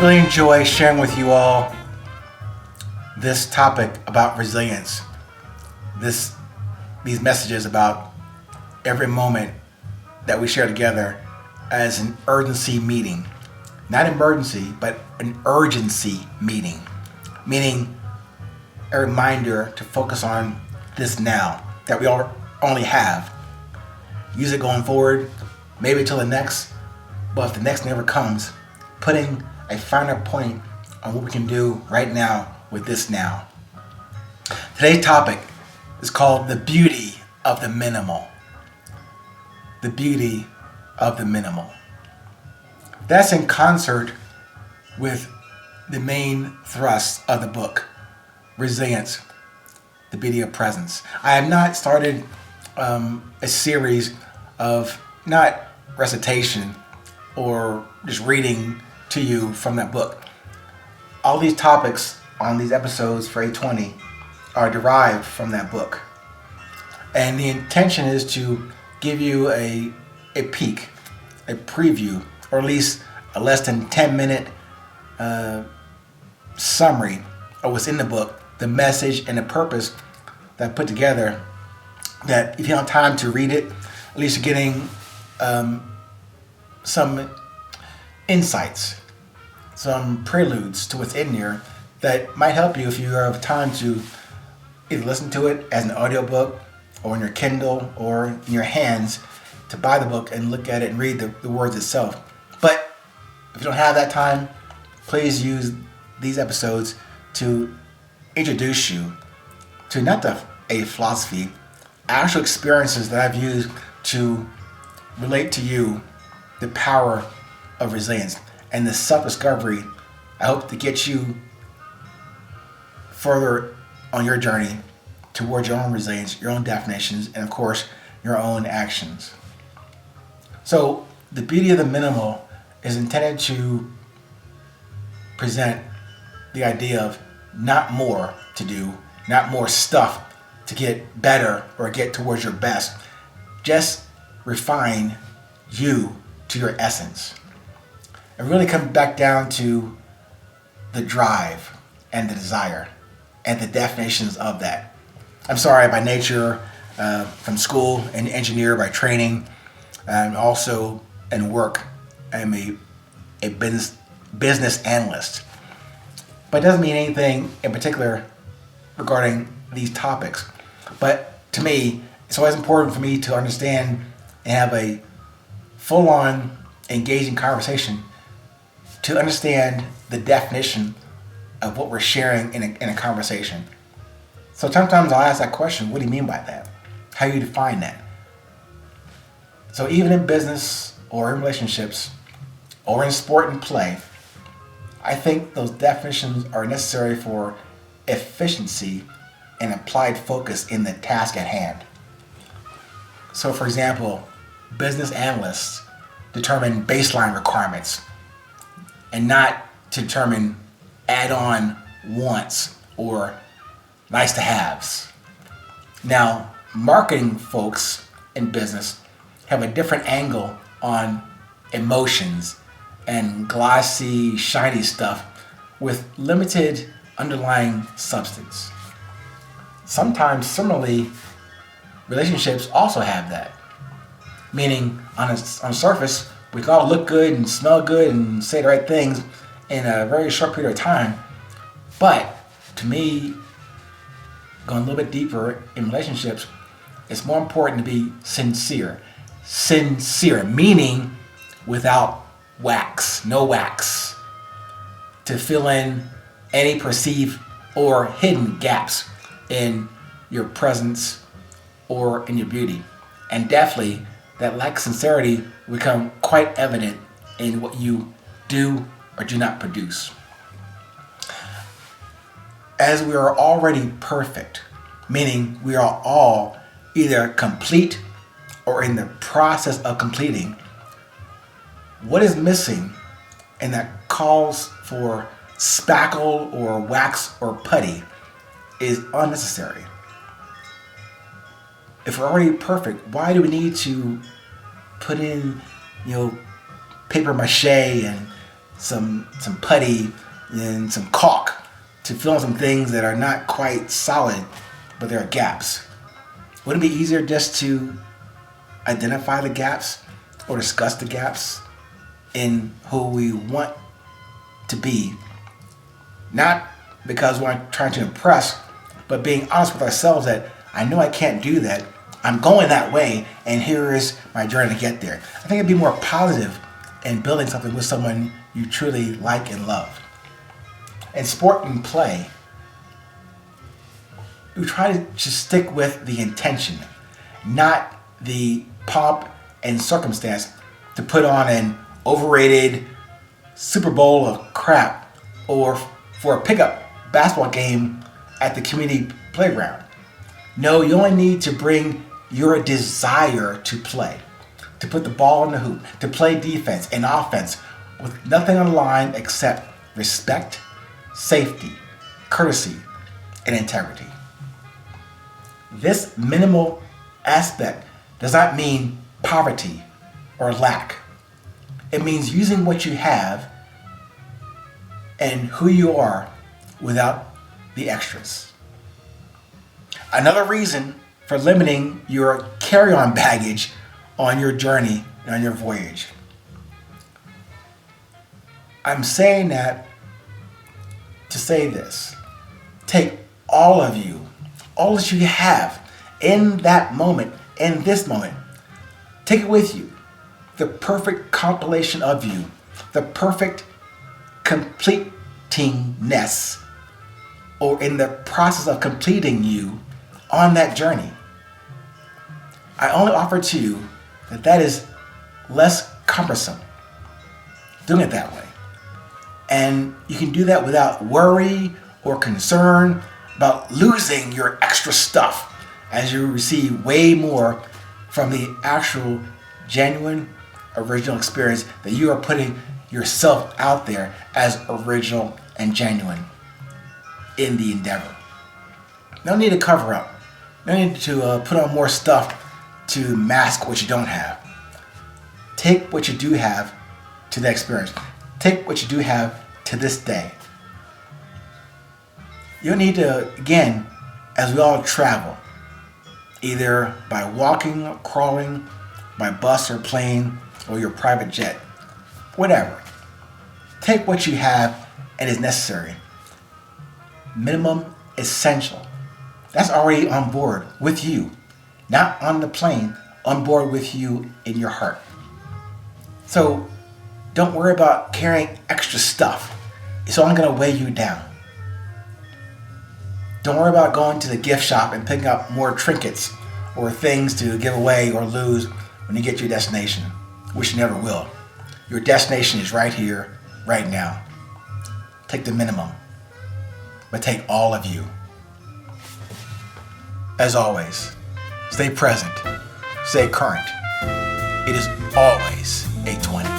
really enjoy sharing with you all this topic about resilience. These messages about every moment that we share together as an urgency meeting. Not emergency, but an urgency meeting. Meaning a reminder to focus on this now that we all only have. Use it going forward, maybe till the next, but if the next never comes, putting a finer point on what we can do right now with this now. Today's topic is called the beauty of the minimal. The beauty of the minimal. That's in concert with the main thrust of the book, Resilience, the beauty of presence. I have not started a series of not recitation or just reading to you from that book. All these topics on these episodes for 820 are derived from that book. And the intention is to give you a peek, a preview, or at least a less than 10-minute summary of what's in the book, the message and the purpose that I put together, that if you don't have time to read it, at least you're getting some insights, some preludes to what's in there that might help you if you have time to either listen to it as an audiobook or in your Kindle or in your hands to buy the book and look at it and read the words itself. But if you don't have that time, please use these episodes to introduce you to not a philosophy, actual experiences that I've used to relate to you the power of resilience and the self-discovery I hope to get you further on your journey towards your own resilience, your own definitions, and of course, your own actions. So the beauty of the minimal is intended to present the idea of not more to do, not more stuff to get better or get towards your best. Just refine you to your essence. And really come back down to the drive and the desire and the definitions of that. I'm sorry, by nature, from school, an engineer by training, and also in work, I'm a business analyst. But it doesn't mean anything in particular regarding these topics. But to me, it's always important for me to understand and have a full-on engaging conversation to understand the definition of what we're sharing in a conversation. So sometimes I'll ask that question, what do you mean by that? How do you define that? So even in business or in relationships or in sport and play, I think those definitions are necessary for efficiency and applied focus in the task at hand. So for example, business analysts determine baseline requirements and not to determine add-on wants or nice to haves. Now, marketing folks in business have a different angle on emotions and glossy, shiny stuff with limited underlying substance. Sometimes, similarly, relationships also have that. Meaning, on a surface, we can all look good and smell good and say the right things in a very short period of time. But to me, going a little bit deeper in relationships, it's more important to be sincere. Sincere, meaning without wax, no wax, to fill in any perceived or hidden gaps in your presence or in your beauty. And definitely, that lack of sincerity will become quite evident in what you do or do not produce. As we are already perfect, meaning we are all either complete or in the process of completing, what is missing and that calls for spackle or wax or putty is unnecessary. If we're already perfect, why do we need to put in, paper mache and some putty and some caulk to fill in some things that are not quite solid, but there are gaps. Wouldn't it be easier just to identify the gaps or discuss the gaps in who we want to be? Not because we're trying to impress, but being honest with ourselves that I know I can't do that. I'm going that way, and here is my journey to get there. I think it'd be more positive in building something with someone you truly like and love. In sport and play, we try to just stick with the intention, not the pomp and circumstance to put on an overrated Super Bowl of crap or for a pickup basketball game at the community playground. No, you only need to bring your desire to play, to put the ball in the hoop, to play defense and offense with nothing on the line except respect, safety, courtesy, and integrity. This minimal aspect does not mean poverty or lack. It means using what you have and who you are without the extras. Another reason for limiting your carry-on baggage on your journey and on your voyage. I'm saying that to say this. Take all of you, all that you have in that moment, in this moment. Take it with you. The perfect compilation of you, the perfect completingness, or in the process of completing you on that journey. I only offer to you that is less cumbersome, doing it that way. And you can do that without worry or concern about losing your extra stuff as you receive way more from the actual, genuine, original experience that you are putting yourself out there as original and genuine in the endeavor. No need to cover up. No need to put on more stuff to mask what you don't have. Take what you do have to the experience. Take what you do have to this day. You don't need to, again, as we all travel, either by walking, crawling, by bus or plane, or your private jet, whatever. Take what you have and is necessary. Minimum essential. That's already on board with you. Not on the plane, on board with you in your heart. So don't worry about carrying extra stuff. It's only going to weigh you down. Don't worry about going to the gift shop and picking up more trinkets or things to give away or lose when you get to your destination, which you never will. Your destination is right here, right now. Take the minimum, but take all of you. As always, stay present, stay current. It is always 820.